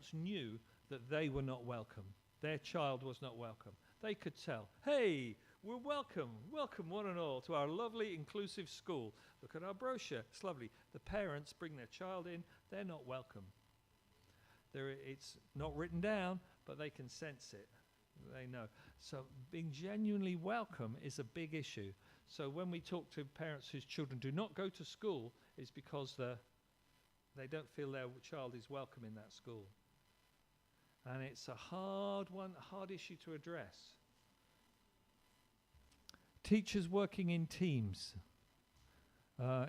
parents knew that they were not welcome. Their child was not welcome. They could tell, hey, we're welcome one and all to our lovely inclusive school. Look at our brochure, it's lovely. The parents bring their child in, they're not welcome. It's not written down, but they can sense it. They know. So being genuinely welcome is a big issue. So when we talk to parents whose children do not go to school, it's because they don't feel their child is welcome in that school. And it's a hard issue to address. Teachers working in teams.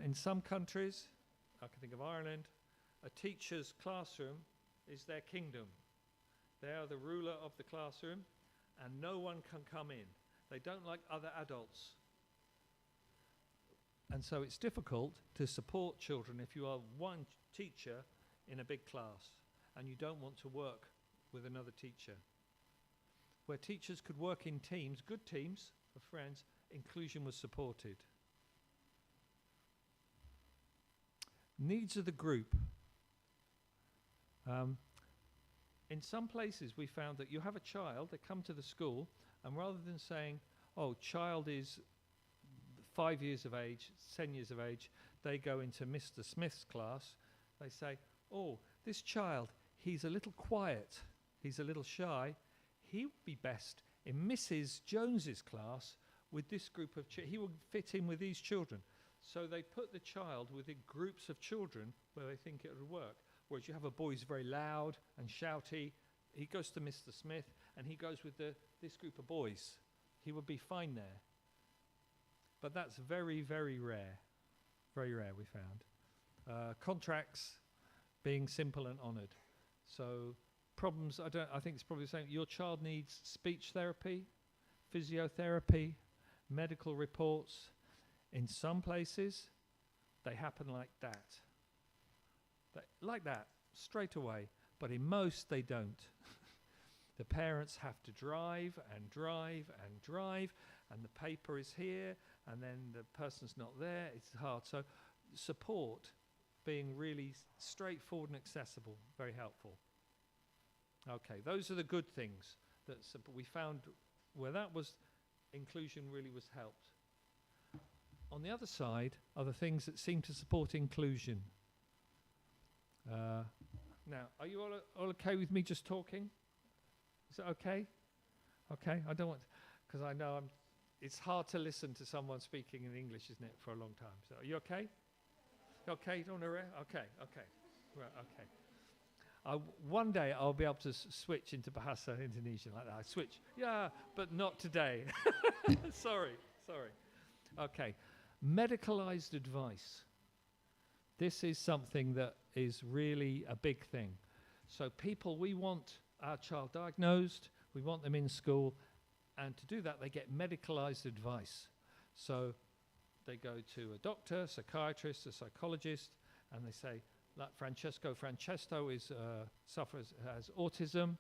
In some countries, I can think of Ireland, a teacher's classroom is their kingdom. They are the ruler of the classroom, and no one can come in. They don't like other adults. And so it's difficult to support children if you are one teacher in a big class and you don't want to work with another teacher. Where teachers could work in teams, good teams of friends, inclusion was supported. Needs of the group. In some places we found that you have a child, they come to the school, and rather than saying, oh, child is 5 years of age, 10 years of age, they go into Mr. Smith's class, they say, oh, this child, he's a little quiet, he's a little shy, he would be best in Mrs. Jones's class with this group of he would fit in with these children. So they put the child within groups of children where they think it would work. Whereas you have a boy who's very loud and shouty, he goes to Mr. Smith and he goes with this group of boys. He would be fine there. But that's very, very rare. Very rare, we found. Contracts being simple and honoured. So problems, I think it's probably the same. Your child needs speech therapy, physiotherapy, medical reports. In some places, they happen like that. Like that, straight away. But in most, they don't. The parents have to drive and drive and drive, and the paper is here, and then the person's not there. It's hard. So support being really straightforward and accessible, very helpful. Okay, those are the good things that we found where that was inclusion really was helped. On the other side are the things that seem to support inclusion. Now, are you all okay with me just talking? Is that okay? Okay, I don't want, because I know it's hard to listen to someone speaking in English, isn't it, for a long time. So are you okay? Okay, you don't want to okay. Right, okay. One day I'll be able to switch into Bahasa Indonesian like that. I switch, yeah, but not today. Sorry. Okay, medicalized advice. This is something that is really a big thing. So people, we want our child diagnosed, we want them in school, and to do that they get medicalized advice. So they go to a doctor, psychiatrist, a psychologist, and they say, like Francesco has autism,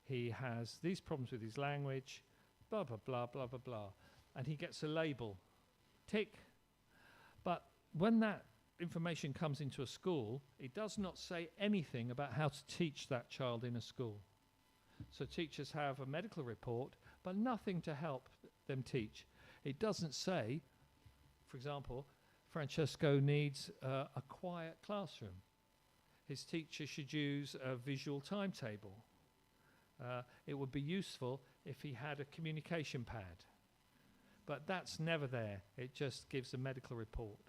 he has these problems with his language, blah, blah, blah, blah, blah, blah. And he gets a label, tick. But when that information comes into a school, it does not say anything about how to teach that child in a school. So teachers have a medical report, but nothing to help them teach. It doesn't say, for example, Francesco needs a quiet classroom. His teacher should use a visual timetable. It would be useful if he had a communication pad. But that's never there. It just gives a medical report.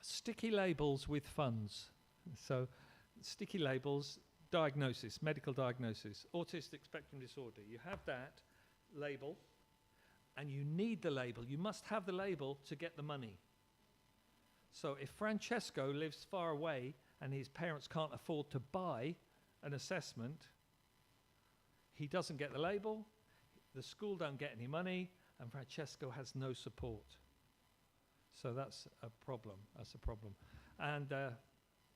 Sticky labels with funds. So sticky labels, diagnosis, medical diagnosis, autistic spectrum disorder. You have that label, and you need the label. You must have the label to get the money. So if Francesco lives far away and his parents can't afford to buy an assessment, he doesn't get the label, the school don't get any money, and Francesco has no support. So that's a problem. And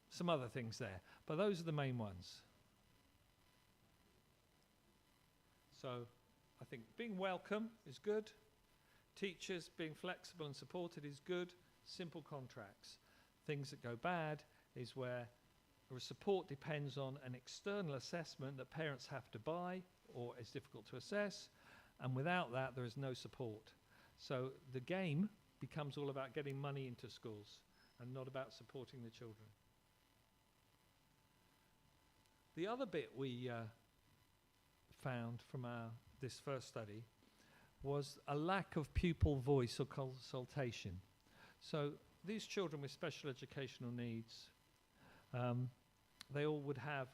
some other things there. But those are the main ones. So I think being welcome is good. Teachers being flexible and supported is good. Simple contracts. Things that go bad is where support depends on an external assessment that parents have to buy or is difficult to assess, and without that there is no support. So the game becomes all about getting money into schools and not about supporting the children. The other bit we found from this first study was a lack of pupil voice or consultation. So these children with special educational needs, they all would have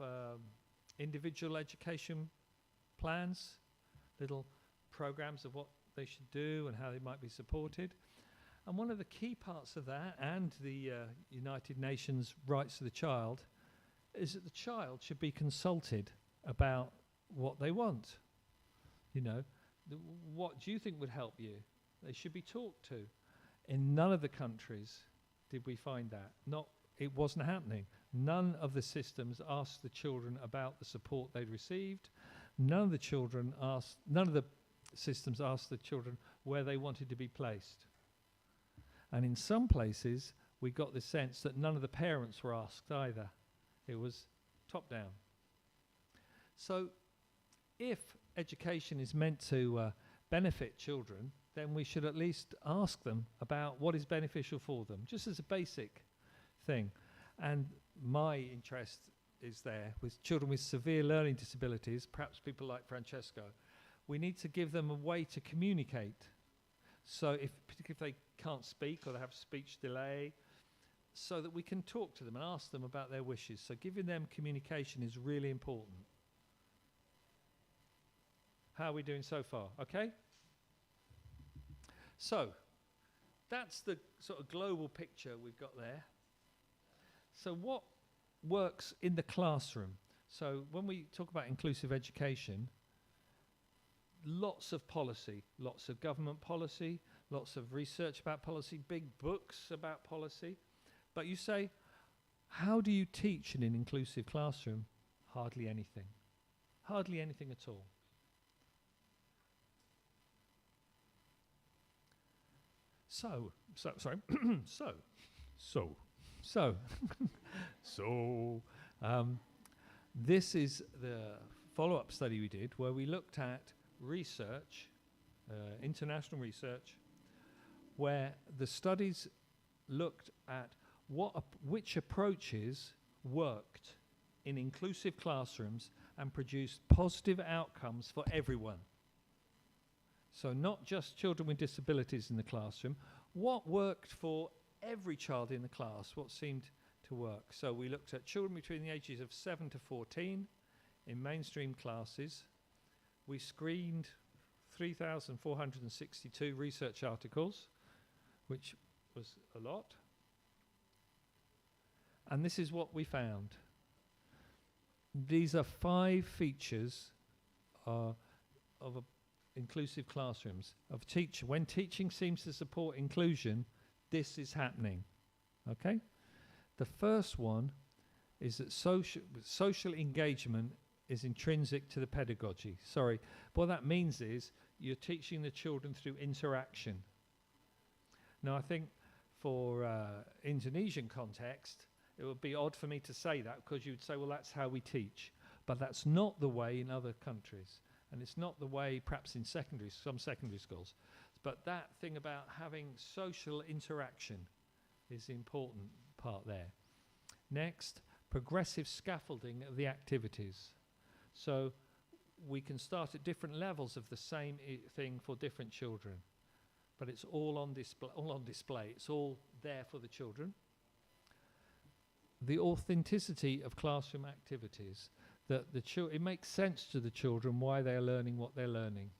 individual education plans, little programs of what they should do and how they might be supported. And one of the key parts of that, and the United Nations rights of the child, is that the child should be consulted about what they want. You know, what do you think would help you? They should be talked to. In none of the countries did we find that. It wasn't happening. None of the systems asked the children about the support they'd received. None of the systems asked the children where they wanted to be placed. And in some places, we got the sense that none of the parents were asked either. It was top down. So if education is meant to benefit children, then we should at least ask them about what is beneficial for them, just as a basic thing. And my interest is there with children with severe learning disabilities, perhaps people like Francesco. We need to give them a way to communicate. So particularly if they can't speak or they have speech delay, so that we can talk to them and ask them about their wishes. So giving them communication is really important. How are we doing so far? Okay? So that's the sort of global picture we've got there. So what works in the classroom? So when we talk about inclusive education, lots of policy, lots of government policy, lots of research about policy, big books about policy. But you say, how do you teach in an inclusive classroom? Hardly anything. Hardly anything at all. So, this is the follow-up study we did where we looked at research, international research, where the studies looked at which approaches worked in inclusive classrooms and produced positive outcomes for everyone. So not just children with disabilities in the classroom, what worked for every child in the class, what seemed to work. So we looked at children between the ages of 7 to 14 in mainstream classes. We screened 3,462 research articles, which was a lot. And this is what we found. These are 5 features of inclusive classrooms. When teaching seems to support inclusion, this is happening. Okay? The first one is that social engagement is intrinsic to the pedagogy. Sorry. What that means is you're teaching the children through interaction. Now, I think for Indonesian context, it would be odd for me to say that because you'd say, well, that's how we teach. But that's not the way in other countries. And it's not the way perhaps in some secondary schools. But that thing about having social interaction is the important part there. Next, progressive scaffolding of the activities. So we can start at different levels of the same thing for different children. But it's all on display. It's all there for the children. The authenticity of classroom activities, that it makes sense to the children why they're learning what they're learning.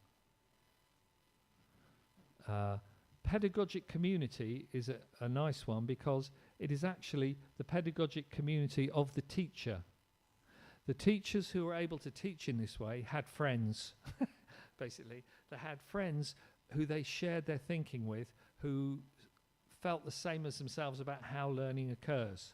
Pedagogic community is a nice one because it is actually the pedagogic community of the teacher. The teachers who were able to teach in this way had friends, basically. They had friends who they shared their thinking with, who felt the same as themselves about how learning occurs.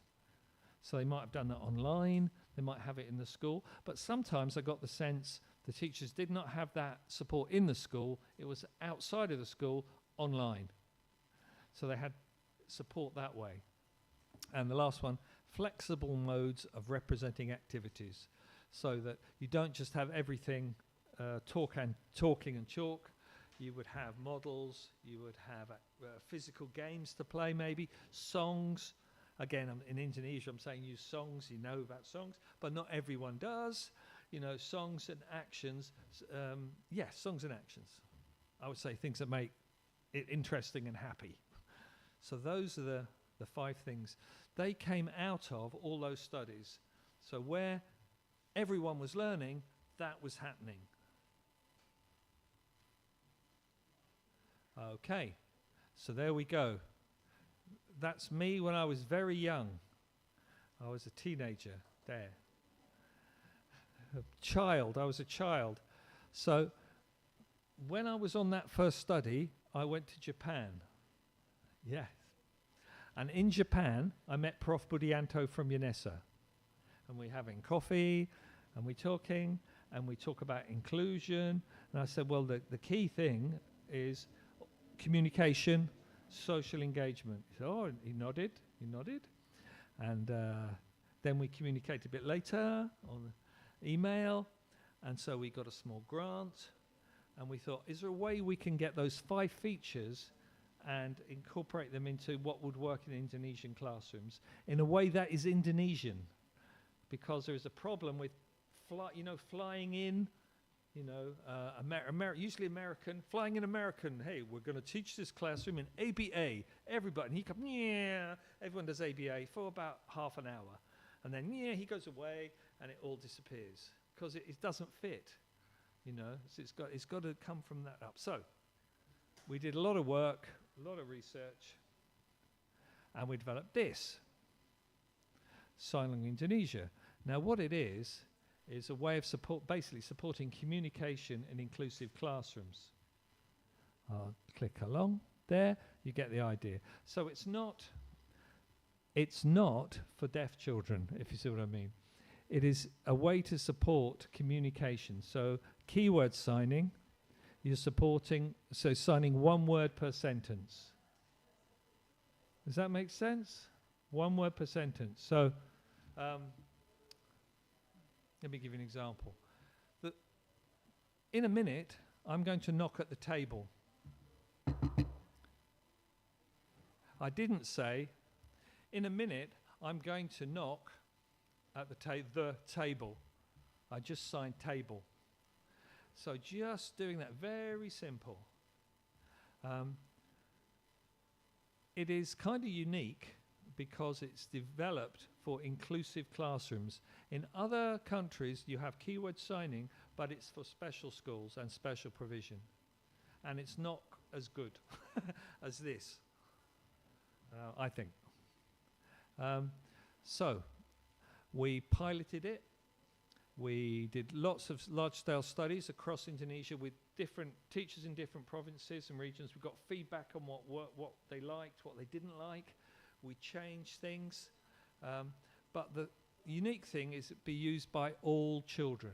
So they might have done that online, they might have it in the school, but sometimes I got the sense the teachers did not have that support in the school, it was outside of the school, online. So they had support that way. And the last one, flexible modes of representing activities, so that you don't just have everything talking and chalk. You would have models, you would have physical games to play, maybe songs. Again, in Indonesia, I'm saying use songs. You know about songs, but not everyone does. You know, songs and actions. Yes, songs and actions. I would say things that make it interesting and happy. So those are the 5 things. They came out of all those studies. So where everyone was learning, that was happening. Okay, so there we go. That's me when I was very young. I was a teenager there. I was a child. So when I was on that first study, I went to Japan. Yes. And in Japan, I met Prof Budianto from UNESA. And we're having coffee, and we're talking, and we talk about inclusion. And I said, well, the key thing is communication, social engagement. He said, oh, he nodded. And then we communicated a bit later on email. And so we got a small grant. And we thought, is there a way we can get those 5 features and incorporate them into what would work in Indonesian classrooms in a way that is Indonesian? Because there is a problem with flying in, usually American, flying in American. Hey, we're going to teach this classroom in ABA. Everybody, and he comes, yeah, everyone does ABA for about half an hour. And then, yeah, he goes away and it all disappears because it doesn't fit, So it's got to come from that up. So we did a lot of work, a lot of research, and we developed this, Sign Language Indonesia. Now what it is a way of basically supporting communication in inclusive classrooms. I'll click along there, you get the idea. So it's not for deaf children, if you see what I mean. It is a way to support communication. So keyword signing, you're supporting, so signing 1 word per sentence. Does that make sense? 1 word per sentence. So let me give you an example. In a minute, I'm going to knock at the table. I didn't say, in a minute, I'm going to knock at the table. I just signed table. So just doing that, very simple. It is kind of unique because it's developed for inclusive classrooms. In other countries, you have keyword signing, but it's for special schools and special provision. And it's not as good as this, I think. So we piloted it. We did lots of large-scale studies across Indonesia with different teachers in different provinces and regions. We got feedback on what they liked, what they didn't like. We changed things. But the unique thing is it be used by all children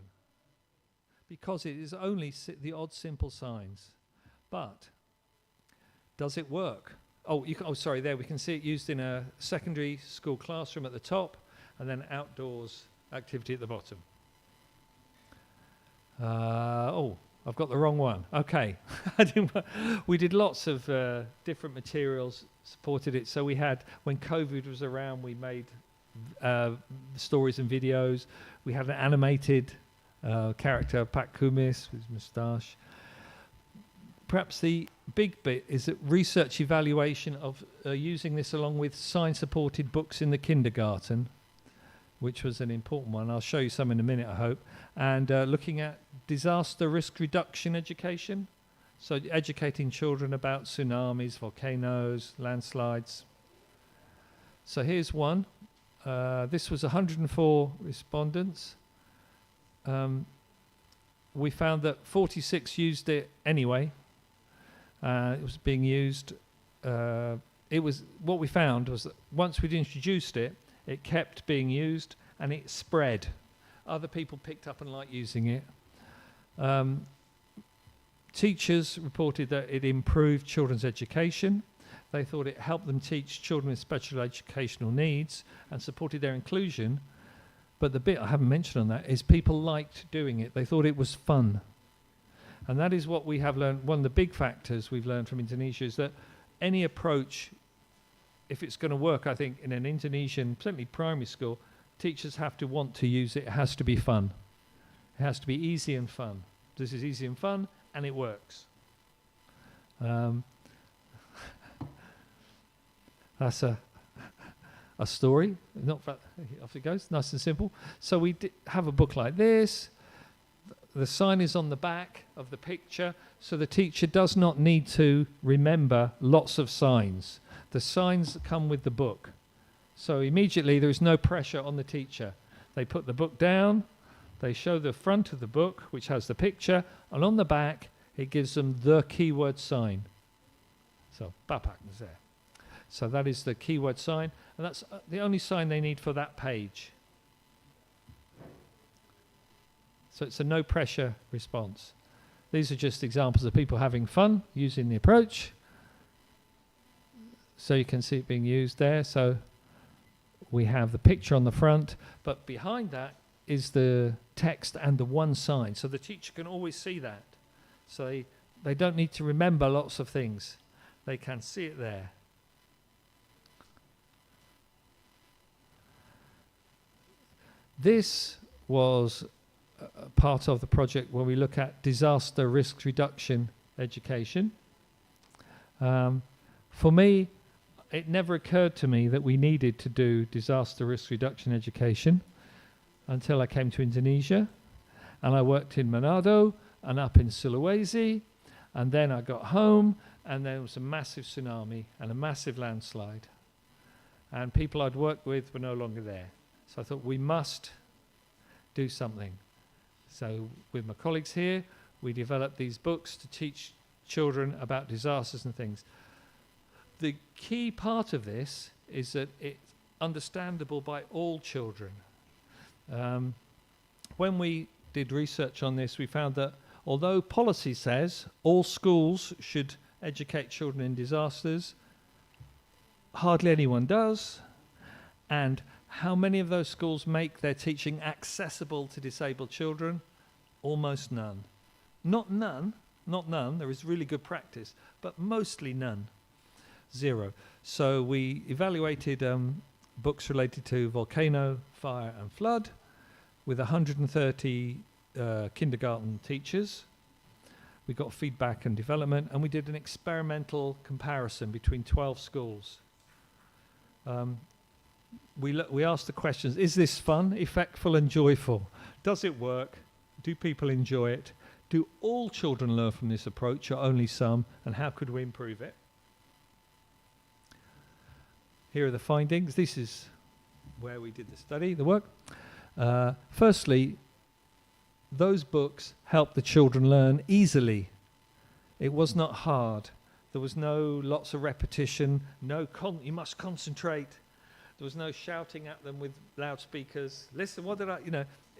because it is only the odd simple signs. But does it work? Sorry, there we can see it used in a secondary school classroom at the top and then outdoors activity at the bottom. I've got the wrong one. Okay. We did lots of different materials, supported it. So we had, when COVID was around, we made stories and videos. We had an animated character, Pak Kumis, with his moustache. Perhaps the big bit is that research evaluation of using this along with sign-supported books in the kindergarten, which was an important one. I'll show you some in a minute, I hope. And looking at disaster risk reduction education. So educating children about tsunamis, volcanoes, landslides. So here's one. This was 104 respondents. We found that 46 used it anyway. It was being used. What we found was that once we'd introduced it, it kept being used and it spread. Other people picked up and liked using it. Teachers reported that it improved children's education. They thought it helped them teach children with special educational needs and supported their inclusion. But the bit I haven't mentioned on that is people liked doing it. They thought it was fun. And that is what we have learned. One of the big factors we've learned from Indonesia is that any approach, if it's going to work, I think, in an Indonesian, certainly primary school, teachers have to want to use it. It has to be fun. It has to be easy and fun. This is easy and fun, and it works. That's a story. Not off it goes, nice and simple. So we have a book like this. The sign is on the back of the picture, so the teacher does not need to remember lots of signs. The signs come with the book. So immediately there is no pressure on the teacher. They put the book down, they show the front of the book, which has the picture, and on the back it gives them the keyword sign. So, bapak is there. So that is the keyword sign, and that's the only sign they need for that page. So it's a no pressure response. These are just examples of people having fun using the approach. So you can see it being used there. So we have the picture on the front, but behind that is the text and the one sign. So the teacher can always see that. So they don't need to remember lots of things. They can see it there. This was part of the project where we look at disaster risk reduction education. For me, it never occurred to me that we needed to do disaster risk reduction education until I came to Indonesia, and I worked in Manado and up in Sulawesi, and then I got home and there was a massive tsunami and a massive landslide, and people I'd worked with were no longer there. So I thought we must do something. So with my colleagues here, we developed these books to teach children about disasters and things. The key part of this is that it's understandable by all children. When we did research on this, we found that although policy says all schools should educate children in disasters, hardly anyone does. And how many of those schools make their teaching accessible to disabled children? Almost none. Not none, there is really good practice, but mostly none. Zero. So we evaluated books related to volcano, fire and flood with 130 kindergarten teachers. We got feedback and development, and we did an experimental comparison between 12 schools. We asked the questions: is this fun, effectful and joyful? Does it work? Do people enjoy it? Do all children learn from this approach, or only some? And how could we improve it? Here are the findings. This is where we did the study, the work. Firstly, those books helped the children learn easily. It was not hard. There was no lots of repetition, you must concentrate. There was no shouting at them with loudspeakers. Listen, what did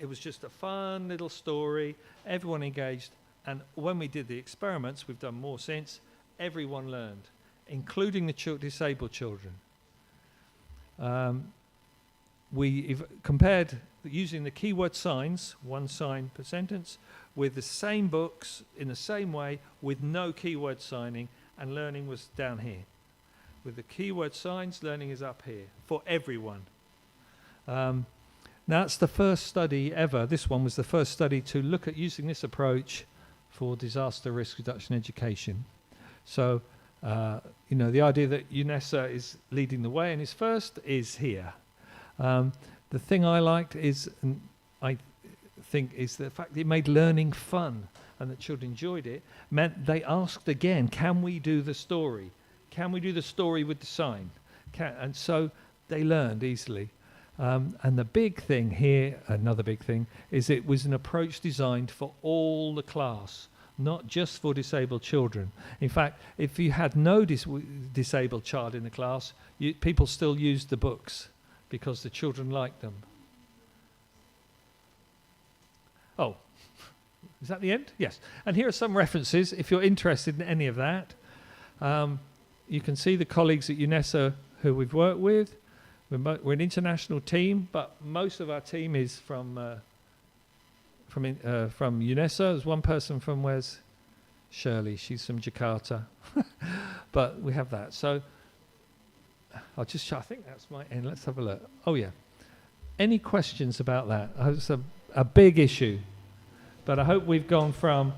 it was just a fun little story. Everyone engaged. And when we did the experiments, we've done more since, everyone learned, including the disabled children. We compared using the keyword signs, one sign per sentence, with the same books in the same way with no keyword signing, and learning was down here. With the keyword signs, learning is up here for everyone. Now that's the first study ever. This one was the first study to look at using this approach for disaster risk reduction education. So, the idea that UNESA is leading the way and is first is here. The thing I liked is, and I think, is the fact that it made learning fun and that children enjoyed it, meant they asked again, can we do the story? Can we do the story with the sign? And so they learned easily. And the big thing here, another big thing, is it was an approach designed for all the class, not just for disabled children. In fact, if you had no disabled child in the class, people still used the books because the children liked them. Oh, is that the end? Yes. And here are some references if you're interested in any of that. you can see the colleagues at UNESA who we've worked with. We're an international team, but most of our team is from UNESA. There's one person from where's Shirley? She's from Jakarta, but we have that. So I'll just show, I think that's my end. Let's have a look. Oh yeah. Any questions about that? It's a big issue, but I hope we've gone from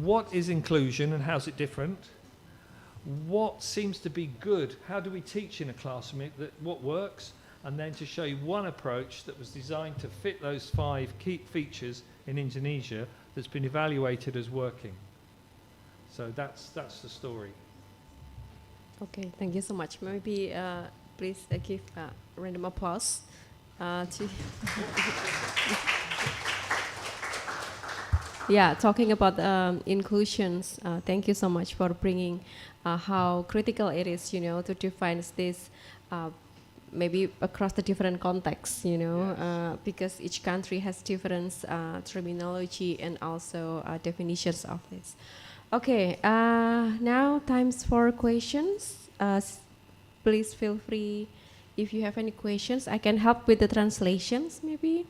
what is inclusion and how's it different? What seems to be good? How do we teach in a classroom? What works? And then to show you one approach that was designed to fit those 5 key features in Indonesia that's been evaluated as working. So that's the story. Okay, thank you so much. Maybe please give a random applause to. Yeah, talking about inclusions. Thank you so much for bringing how critical it is, to define this. Maybe across the different contexts, Yes. because each country has different terminology and also definitions of this. Okay, now times for questions. Please feel free if you have any questions. I can help with the translations maybe.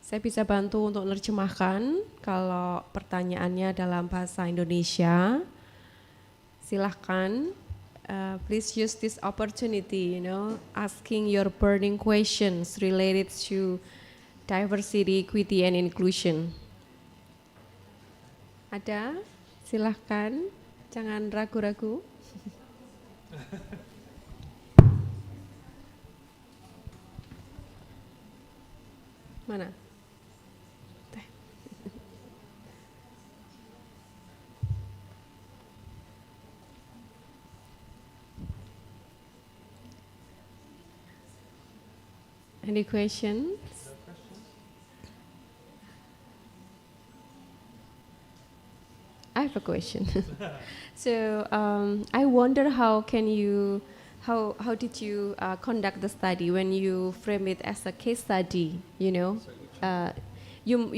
Saya bisa bantu untuk menerjemahkan kalau pertanyaannya dalam bahasa Indonesia. Silahkan. Please use this opportunity, asking your burning questions related to diversity, equity, and inclusion. Ada? Silahkan, jangan ragu-ragu. Mana? Any questions? I have a question. So I wonder how did you conduct the study when you frame it as a case study? You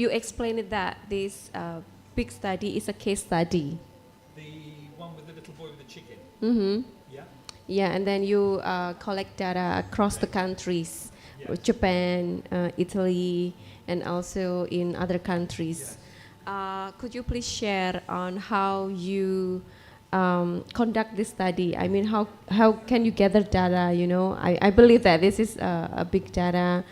explained it that this big study is a case study. The one with the little boy with the chicken. Mm-hmm. Yeah. Yeah, and then you collect data across the countries, Yes. Japan, Italy, and also in other countries. Yes. Could you please share on how you conduct this study? I mean, how can you gather data? I believe that this is a big data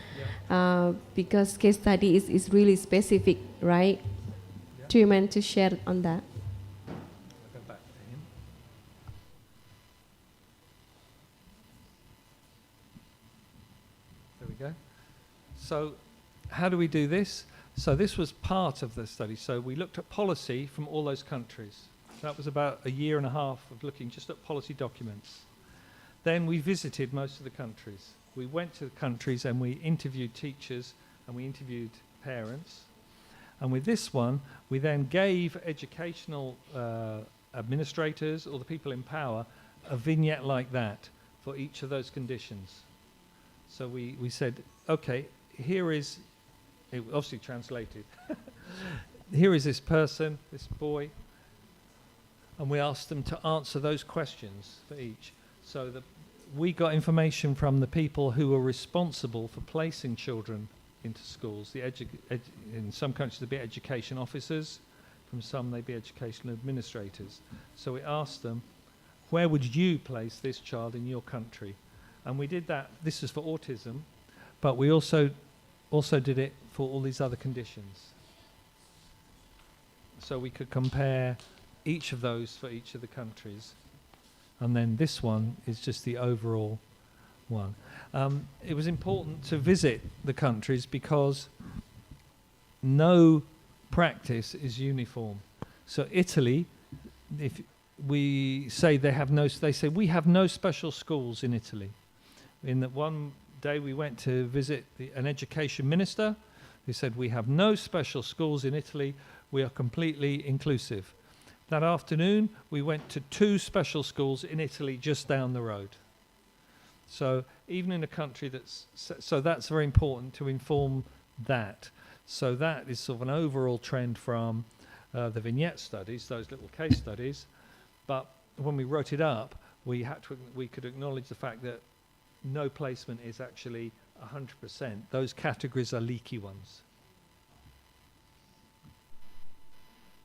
because case study is really specific, right? Yeah. Do you mind to share on that? I'll go back to him. There we go. So how do we do this? So this was part of the study. So we looked at policy from all those countries. That was about a year and a half of looking just at policy documents. Then we visited most of the countries. We went to the countries and we interviewed teachers and we interviewed parents. And with this one, we then gave educational administrators or the people in power a vignette like that for each of those conditions. So we said, okay, here is, it obviously translated, here is this person, this boy, and we asked them to answer those questions for each. So that we got information from the people who were responsible for placing children into schools. In some countries they'd be education officers, from some they'd be educational administrators. So we asked them, where would you place this child in your country? And we did that. This is for autism, but we also did it for all these other conditions. So we could compare each of those for each of the countries. And then this one is just the overall one. It was important to visit the countries because no practice is uniform. So Italy, if we say they say we have no special schools in Italy. In that one day we went to visit an education minister who said we have no special schools in Italy, we are completely inclusive. That afternoon we went to 2 special schools in Italy just down the road. So even in a country that's very important to inform that. So that is sort of an overall trend from the vignette studies, those little case studies. But when we wrote it up, we could acknowledge the fact that no placement is actually 100%. Those categories are leaky ones.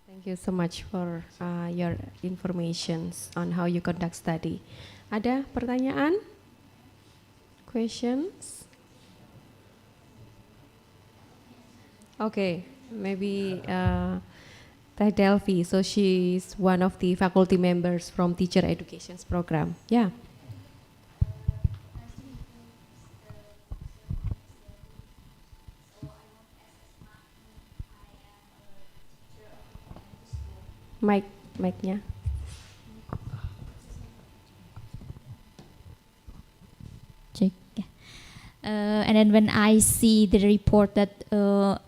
Thank you so much for your informations on how you conduct study. Ada pertanyaan? Questions? Okay, maybe Teh Delphi. So she's one of the faculty members from Teacher Education Program. Yeah. Mic-nya. Check. And then when I see the report that in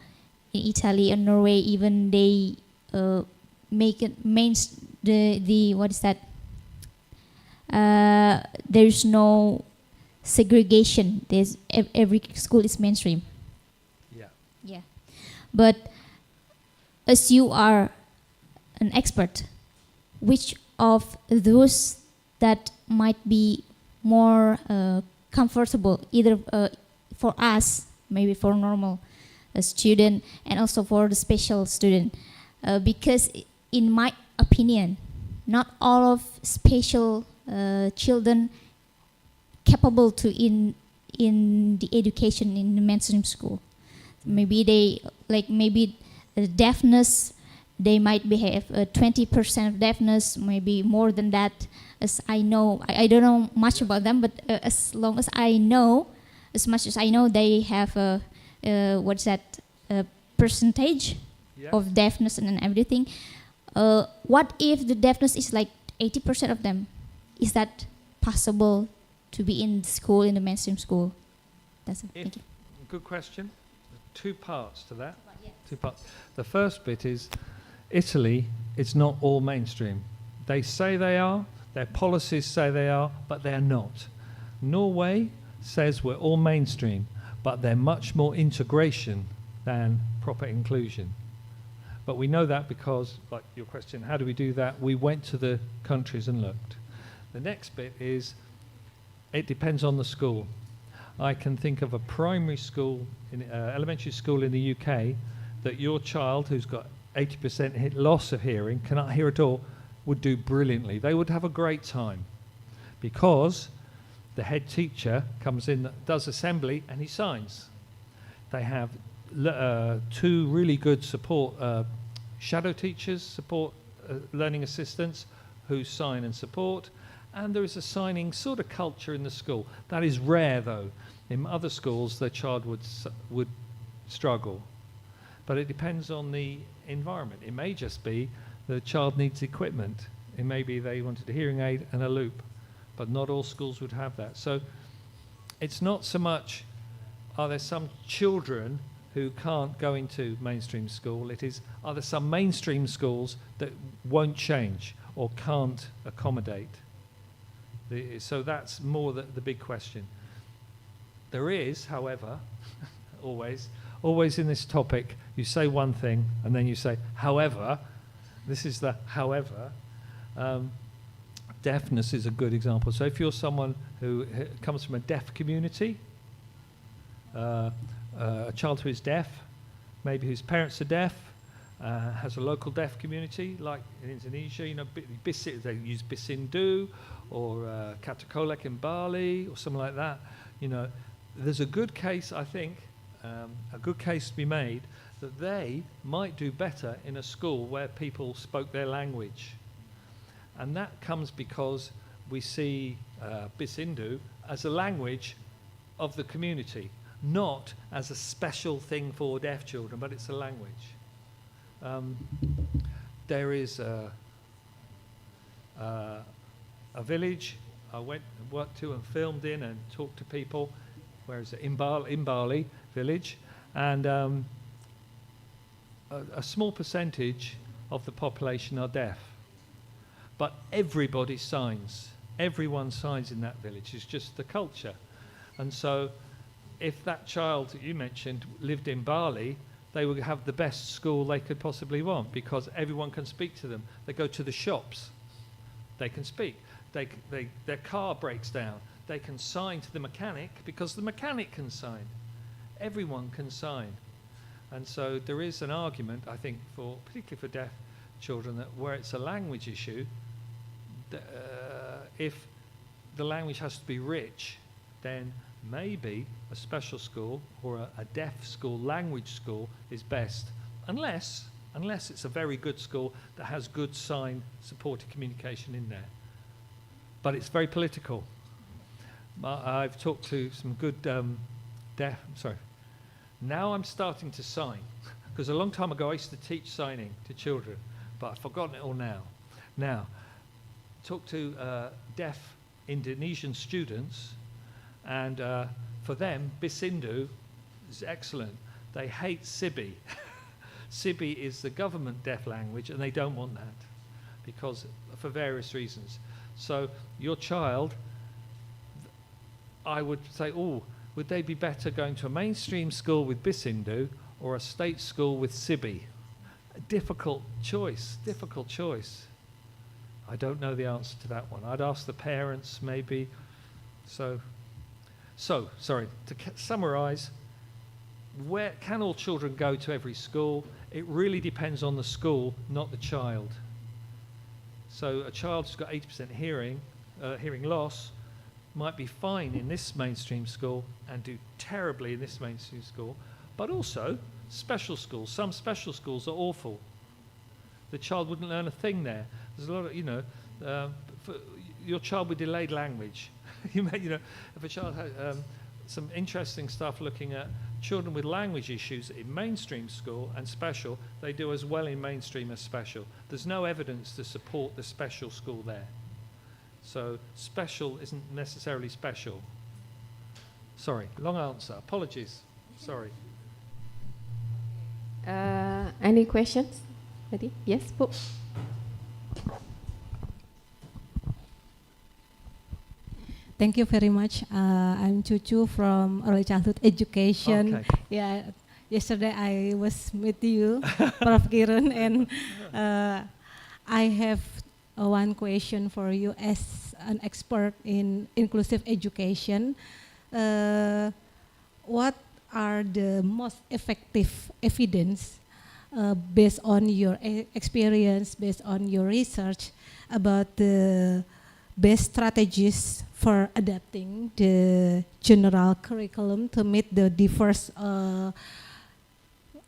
Italy and Norway, even they make it the what is that? There's no segregation. There's every school is mainstream. Yeah. Yeah. But as you are an expert, which of those that might be more comfortable, either for us, maybe for normal student, and also for the special student, because in my opinion, not all of special children capable to in the education in the mainstream school. Maybe they maybe the deafness. They might have 20% of deafness, maybe more than that. As I know, I don't know much about them, but as long as I know, as much as I know, they have a percentage of deafness and everything. What if the deafness is like 80% of them? Is that possible to be in school, in the mainstream school? That's it. Thank you. Good question. 2 parts to that. 2 parts. The first bit is Italy, it's not all mainstream. They say they are, their policies say they are, but they're not. Norway says we're all mainstream, but they're much more integration than proper inclusion. But we know that because, like your question, how do we do that? We went to the countries and looked. The next bit is, it depends on the school. I can think of a primary school, elementary school in the UK, that your child who's got 80% loss of hearing, cannot hear at all, would do brilliantly. They would have a great time because the head teacher comes in, does assembly, and he signs. They have 2 really good support shadow teachers, support learning assistants who sign and support, and there is a signing sort of culture in the school. That is rare though. In other schools the child would struggle. But it depends on the environment. It may just be the child needs equipment. It may be they wanted a hearing aid and a loop, but not all schools would have that. So it's not so much, are there some children who can't go into mainstream school? It is, are there some mainstream schools that won't change or can't accommodate? So that's more the big question. There is, however, always in this topic, you say one thing and then you say, however, this is the however. Deafness is a good example. So if you're someone who comes from a deaf community, a child who is deaf, maybe whose parents are deaf, has a local deaf community, like in Indonesia, you know, they use Bisindu or Katakolek in Bali or something like that. You know, there's a good case, I think, a good case to be made that they might do better in a school where people spoke their language. And that comes because we see Bisindu as a language of the community, not as a special thing for deaf children, but it's a language. There is a village I worked to and filmed in and talked to people, where is it? In Bali village, and a small percentage of the population are deaf, but everybody signs. Everyone signs in that village. It's just the culture. And so if that child that you mentioned lived in Bali, they would have the best school they could possibly want because everyone can speak to them. They go to the shops, they can speak. their car breaks down. They can sign to the mechanic because the mechanic can sign. Everyone can sign. And so there is an argument, I think, particularly for deaf children, that where it's a language issue, if the language has to be rich, then maybe a special school or a deaf school, language school, is best, unless it's a very good school that has good sign supported communication in there. But it's very political. I've talked to some good now I'm starting to sign, because a long time ago I used to teach signing to children, but I've forgotten it all now. Now, talk to deaf Indonesian students, and for them, Bisindu is excellent. They hate Sibi. Sibi is the government deaf language, and they don't want that, because for various reasons. So your child, I would say, would they be better going to a mainstream school with Bisindu or a state school with Sibi? A difficult choice. I don't know the answer to that one. I'd ask the parents maybe. So sorry, to summarize, where can all children go to every school? It really depends on the school, not the child. So a child who's got 80% hearing loss might be fine in this mainstream school and do terribly in this mainstream school, but also special schools. Some special schools are awful. The child wouldn't learn a thing there. There's a lot of, for your child with delayed language. If a child has some interesting stuff looking at children with language issues in mainstream school and special, they do as well in mainstream as special. There's no evidence to support the special school there. So special isn't necessarily special. Sorry, long answer. Apologies. Sorry. Any questions? Ready? Yes, Bu. Thank you very much. I'm Cucu from Early Childhood Education. Okay. Yeah, yesterday I was with you, Prof. Kieron, and I have one question for you as an expert in inclusive education. What are the most effective evidence based on your experience, based on your research about the best strategies for adapting the general curriculum to meet the diverse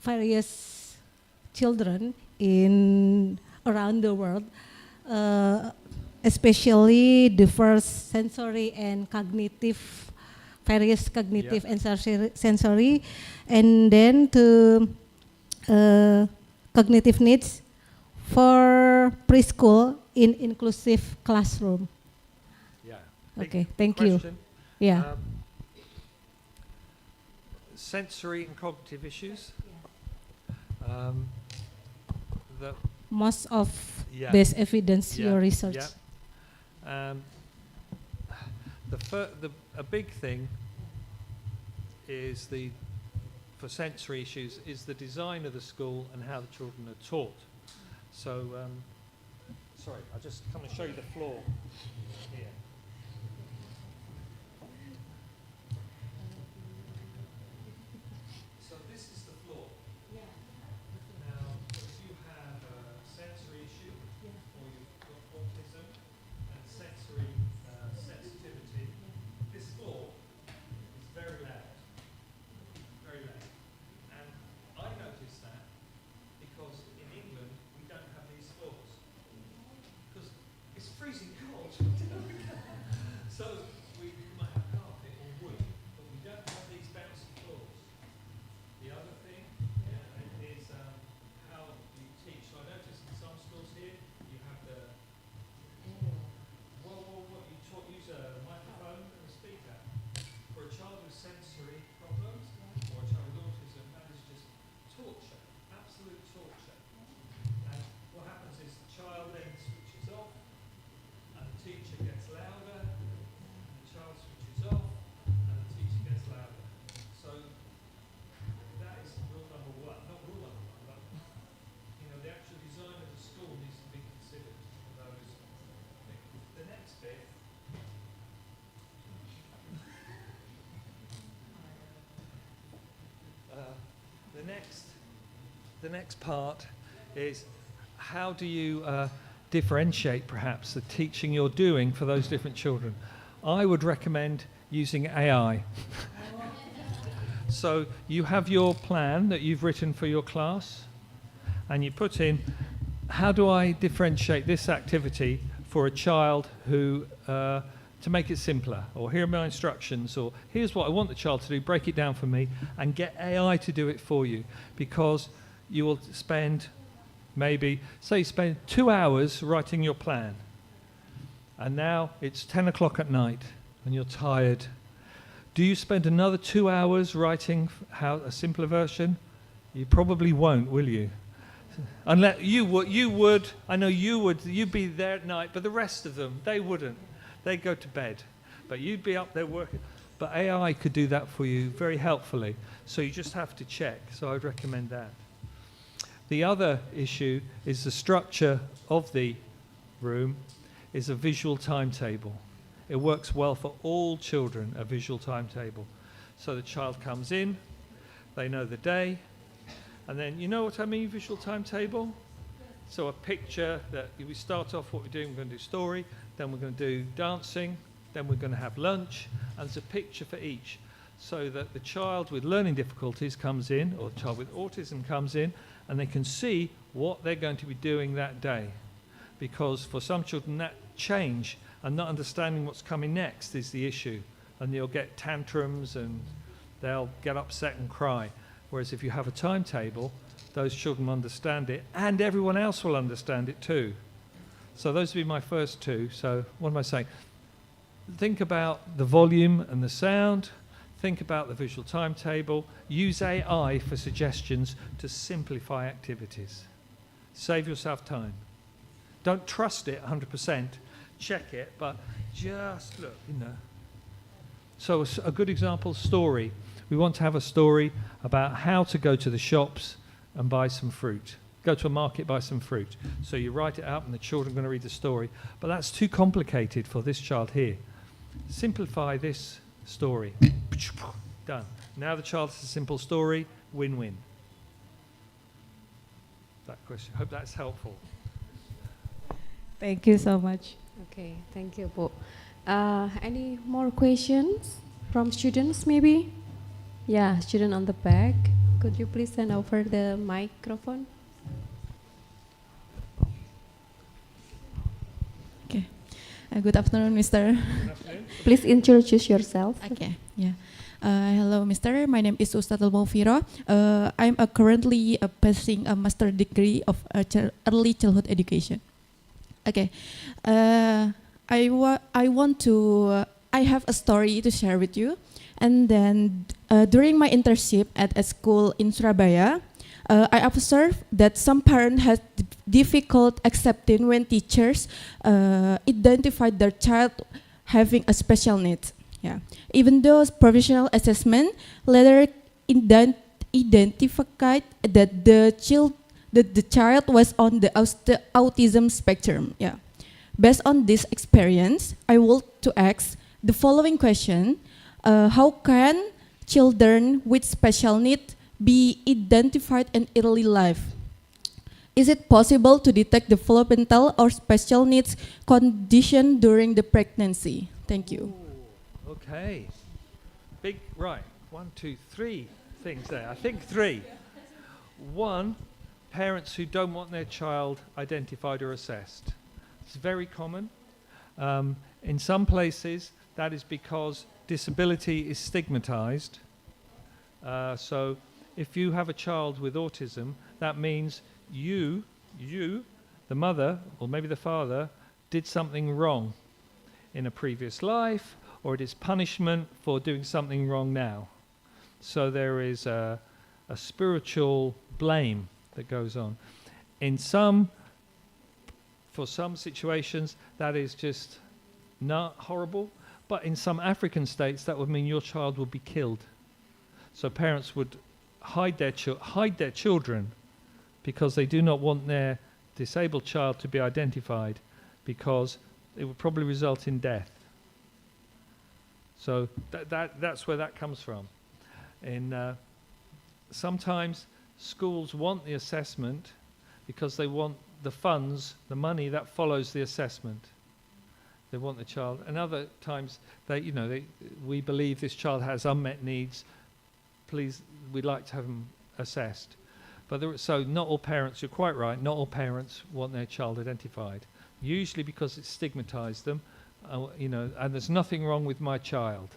various children in around the world, especially diverse sensory and cognitive, various cognitive and sensory, and then to cognitive needs for preschool in inclusive classroom. Okay, thank you. Yeah. Sensory and cognitive issues. Most of best evidence your research. A big thing is for sensory issues is the design of the school and how the children are taught. So, sorry, I'll just come and show you the floor here. So this is the floor. Now, if you have a sensory issue, or you've got autism and sensory sensitivity, this floor is very loud. Very loud. And I noticed that because in England we don't have these floors. Because it's freezing cold. the next part is how do you differentiate perhaps the teaching you're doing for those different children? I would recommend using AI. So you have your plan that you've written for your class, and you put in, how do I differentiate this activity for a child who, to make it simpler, or here are my instructions, or here's what I want the child to do, break it down for me, and get AI to do it for you, because you will spend maybe, say you spend 2 hours writing your plan, and now it's 10 o'clock at night, and you're tired. Do you spend another 2 hours writing a simpler version? You probably won't, will you? Unless you would, I know you would, you'd be there at night, but the rest of them, they wouldn't. They'd go to bed. But you'd be up there working. But AI could do that for you very helpfully. So you just have to check. So I'd recommend that. The other issue is the structure of the room is a visual timetable. It works well for all children, a visual timetable. So the child comes in, they know the day, and then you know what I mean, visual timetable? So a picture that we start off what we're doing, we're going to do story, then we're going to do dancing, then we're going to have lunch, and there's a picture for each. So that the child with learning difficulties comes in, or the child with autism comes in, and they can see what they're going to be doing that day. Because for some children that change and not understanding what's coming next is the issue. And you'll get tantrums and they'll get upset and cry. Whereas if you have a timetable, those children understand it and everyone else will understand it too. So those would be my first two. So what am I saying? Think about the volume and the sound. Think about the visual timetable. Use AI for suggestions to simplify activities. Save yourself time. Don't trust it 100%. Check it, but just look, you know. So a good example, story. We want to have a story about how to go to the shops and buy some fruit. Go to a market, buy some fruit. So you write it out and the children are going to read the story. But that's too complicated for this child here. Simplify this story. Done. Now the child has a simple story, win-win. That question. Hope that's helpful. Thank you so much. Okay, thank you, Bu. Any more questions from students, maybe? Yeah, student on the back. Could you please send over the microphone? Okay. Good afternoon, Mr. Good afternoon. Please introduce yourself. Okay. Yeah. Hello, Mr. My name is Ustadul Maufiro. I'm currently pursuing a master degree of early childhood education. Okay, I have a story to share with you. And then during my internship at a school in Surabaya, I observed that some parents had difficult accepting when teachers identified their child having a special need. Yeah, even though professional assessment later identified that the child was on the autism spectrum. Yeah. Based on this experience, I want to ask the following question. How can children with special needs be identified in early life? Is it possible to detect developmental or special needs condition during the pregnancy? Thank you. Ooh, okay. Big, right. 1, 2, 3 things there. I think 3. 1, parents who don't want their child identified or assessed. It's very common. In some places, that is because disability is stigmatized. So if you have a child with autism, that means you, the mother, or maybe the father, did something wrong in a previous life, or it is punishment for doing something wrong now. So there is a spiritual blame that goes on. For some situations, that is just not horrible, but in some African states, that would mean your child would be killed. So parents would hide their children because they do not want their disabled child to be identified, because it would probably result in death. So that's where that comes from. And sometimes schools want the assessment because they want the funds, the money that follows the assessment. They want the child. And other times, we believe this child has unmet needs. Please, we'd like to have them assessed. But so not all parents, you're quite right, not all parents want their child identified. Usually because it stigmatized them, and there's nothing wrong with my child.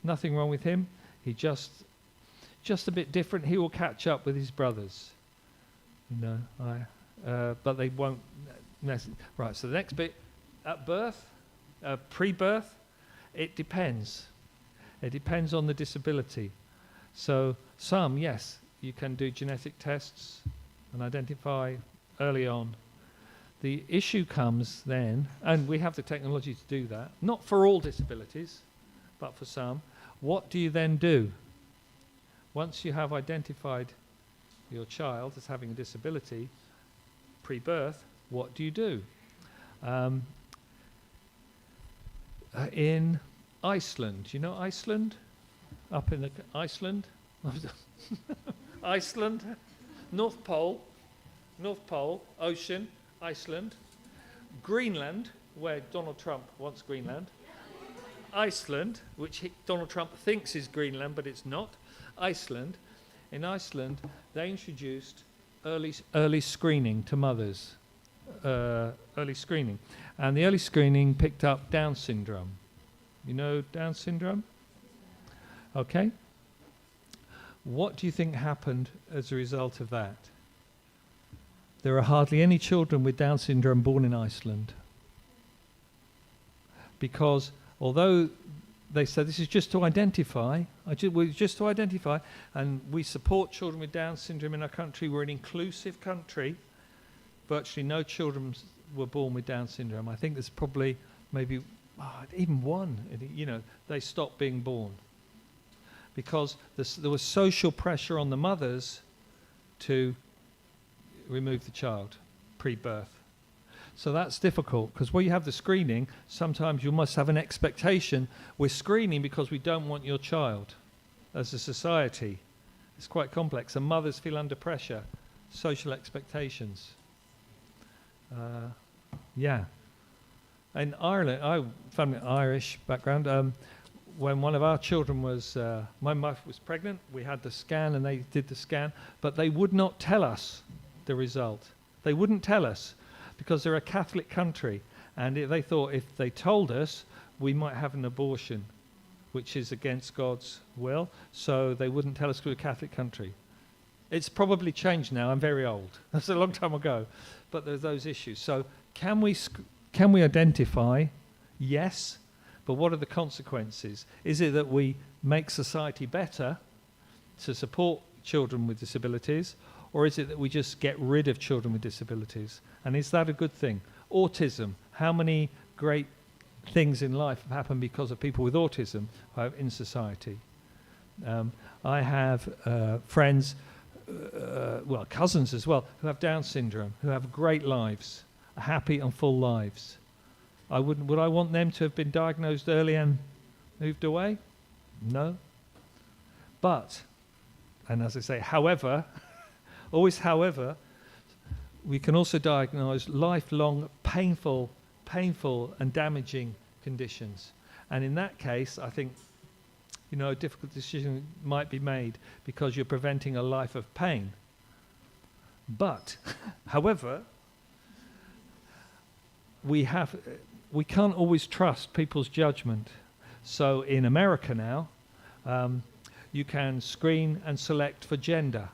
Nothing wrong with him. He just a bit different. He will catch up with his brothers. But they won't. Right, so the next bit, at birth, pre-birth, it depends. It depends on the disability. So some, yes, you can do genetic tests and identify early on. The issue comes then, and we have the technology to do that, not for all disabilities, but for some. What do you then do? Once you have identified your child as having a disability, pre-birth, what do you do? In Iceland, you know Iceland? Up in Iceland? Iceland, North Pole, ocean, Iceland, Greenland, where Donald Trump wants Greenland, Iceland, which Donald Trump thinks is Greenland, but it's not, Iceland. In Iceland, they introduced early screening to mothers, early screening. And the early screening picked up Down syndrome. You know Down syndrome? Okay. What do you think happened as a result of that? There are hardly any children with Down syndrome born in Iceland. Because although they said this is just to identify, just to identify, and we support children with Down syndrome in our country, we're an inclusive country, virtually no children were born with Down syndrome. I think there's probably maybe even one, they stopped being born. Because there was social pressure on the mothers to remove the child pre-birth. So that's difficult, because where you have the screening, sometimes you must have an expectation. We're screening because we don't want your child as a society. It's quite complex, and mothers feel under pressure, social expectations. In Ireland, I family Irish background. When one of our children was, my wife was pregnant, we had the scan and they did the scan, but they would not tell us the result. They wouldn't tell us because they're a Catholic country, and they thought if they told us, we might have an abortion, which is against God's will, so they wouldn't tell us we're a Catholic country. It's probably changed now. I'm very old. That's a long time ago, but there's those issues. So can we identify? Yes. But what are the consequences? Is it that we make society better to support children with disabilities, or is it that we just get rid of children with disabilities? And is that a good thing? Autism. How many great things in life have happened because of people with autism in society? I have friends, cousins as well, who have Down syndrome, who have great lives, happy and full lives. Would I want them to have been diagnosed early and moved away? No. But, and as I say, however, always however, we can also diagnose lifelong painful and damaging conditions. And in that case, I think, a difficult decision might be made because you're preventing a life of pain. But, however, we can't always trust people's judgment. So in America now, you can screen and select for gender.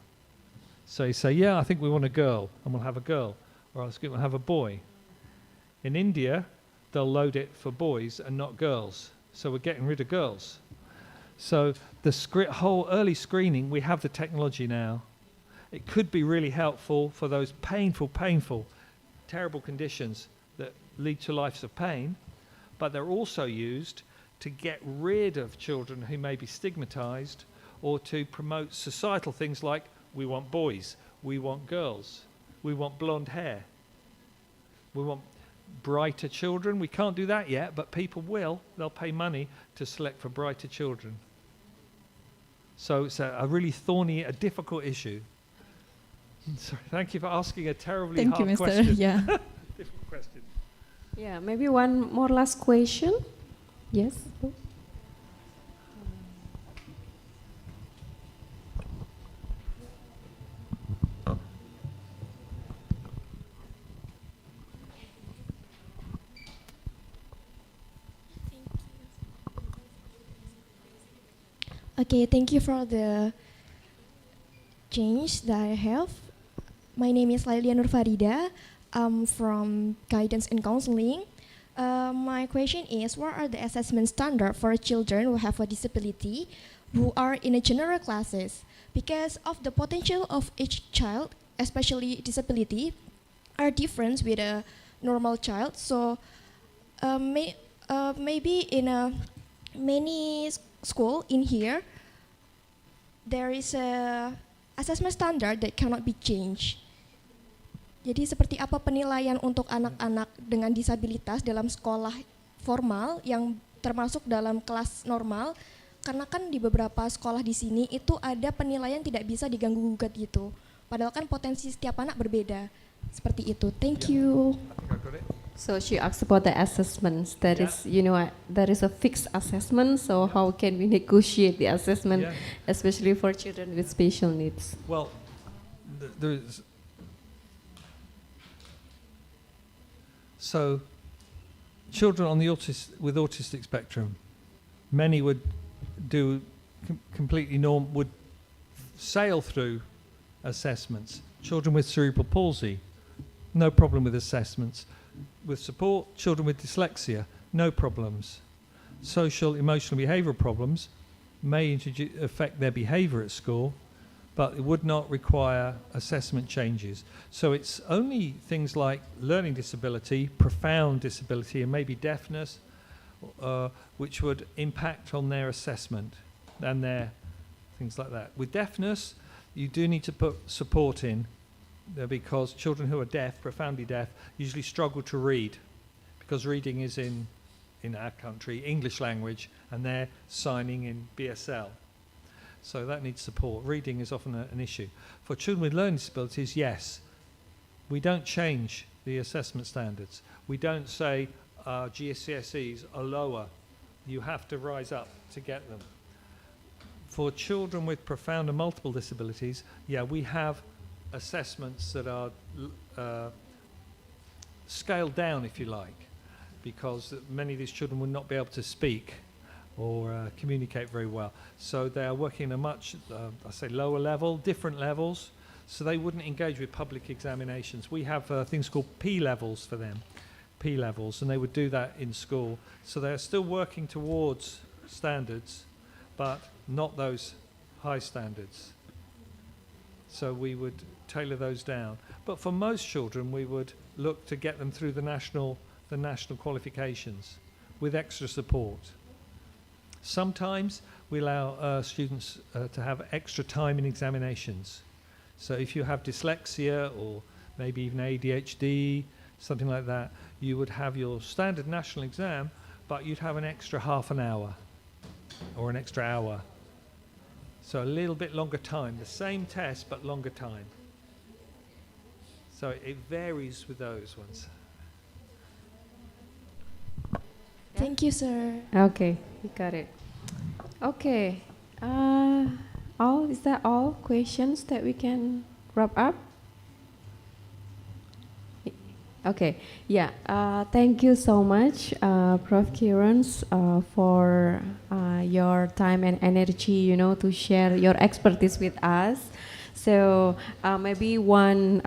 So you say, yeah, I think we want a girl, and we'll have a girl, or else we'll have a boy. In India, they'll load it for boys and not girls. So we're getting rid of girls. So the whole early screening, we have the technology now. It could be really helpful for those painful, terrible conditions that lead to lives of pain, but they're also used to get rid of children who may be stigmatized, or to promote societal things like we want boys, we want girls, we want blonde hair, we want brighter children. We can't do that yet, but people will. They'll pay money to select for brighter children. So it's a really thorny, a difficult issue. Sorry, thank you for asking a terribly Thank you, hard Mr. question. Yeah. Difficult question. Yeah, maybe one more last question. Yes. Okay, thank you for the change that I have. My name is Lailia Nur Farida. I'm from Guidance and Counseling. My question is, what are the assessment standards for children who have a disability who are in a general classes? Because of the potential of each child, especially disability, are different with a normal child. So maybe in a many school in here, there is a assessment standard that cannot be changed. Jadi seperti apa penilaian untuk anak-anak dengan disabilitas dalam sekolah formal yang termasuk dalam kelas normal? Karena kan di beberapa sekolah di sini itu ada penilaian tidak bisa diganggu-gugat gitu. Padahal kan potensi setiap anak berbeda. Seperti itu. Thank you. I think I got it. So she asked about the assessments. That Yeah. is, there is a fixed assessment. So how can we negotiate the assessment, Yeah. especially for children with special needs? Well, there is. So, children on the with autistic spectrum, many would do completely would sail through assessments. Children with cerebral palsy, no problem with assessments. With support, children with dyslexia, no problems. Social, emotional, behavioural problems may affect their behaviour at school, but it would not require assessment changes. So it's only things like learning disability, profound disability, and maybe deafness, which would impact on their assessment and their things like that. With deafness, you do need to put support in because children who are deaf, profoundly deaf, usually struggle to read because reading is in our country, English language, and they're signing in BSL. So that needs support. Reading is often an issue. For children with learning disabilities, yes, we don't change the assessment standards. We don't say GCSEs are lower. You have to rise up to get them. For children with profound and multiple disabilities, yeah, we have assessments that are scaled down, if you like, because many of these children would not be able to speak or communicate very well. So they are working at a much, I say, lower level, different levels, so they wouldn't engage with public examinations. We have things called P levels for them, P levels, and they would do that in school. So they're still working towards standards, but not those high standards. So we would tailor those down. But for most children, we would look to get them through the national qualifications with extra support. Sometimes we allow students to have extra time in examinations. So if you have dyslexia or maybe even ADHD, something like that, you would have your standard national exam, but you'd have an extra half an hour or an extra hour. So a little bit longer time, the same test but longer time. So it varies with those ones. Thank you, sir. Okay, you got it. Okay. Is that all questions that we can wrap up? Okay. Yeah. Thank you so much, Prof. Kieron, for your time and energy, to share your expertise with us. So maybe one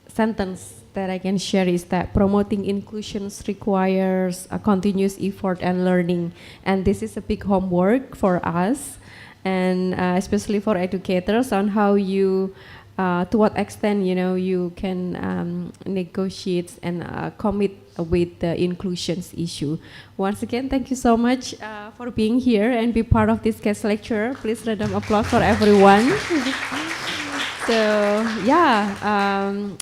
sentence that I can share is that promoting inclusion requires a continuous effort and learning, and this is a big homework for us, and especially for educators on how you, to what extent you can negotiate and commit with the inclusions issue. Once again, thank you so much for being here and be part of this guest lecture. Please random applause for everyone. So yeah.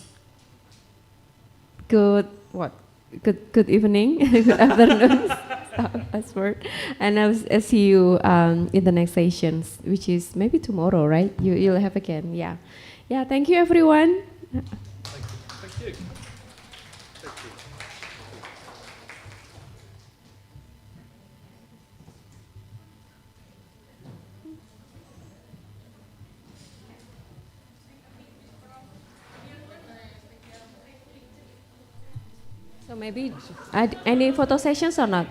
Good evening, good afternoon, last word, and I'll see you in the next sessions, which is maybe tomorrow, right? You'll have again, yeah. Yeah, thank you everyone. Thank you. Thank you. Thank you. So maybe any photo sessions or not?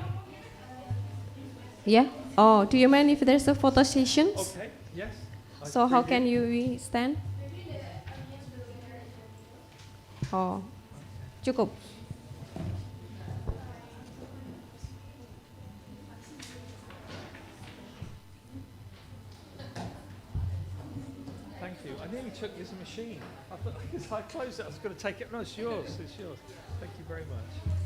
Yeah. Oh, do you mind if there's a photo sessions? Okay. Yes. I So how preview. can we stand? Oh, cukup. Thank you. I nearly took this machine. I thought, because I closed it, I was going to take it. No, it's yours. It's yours. Thank you very much.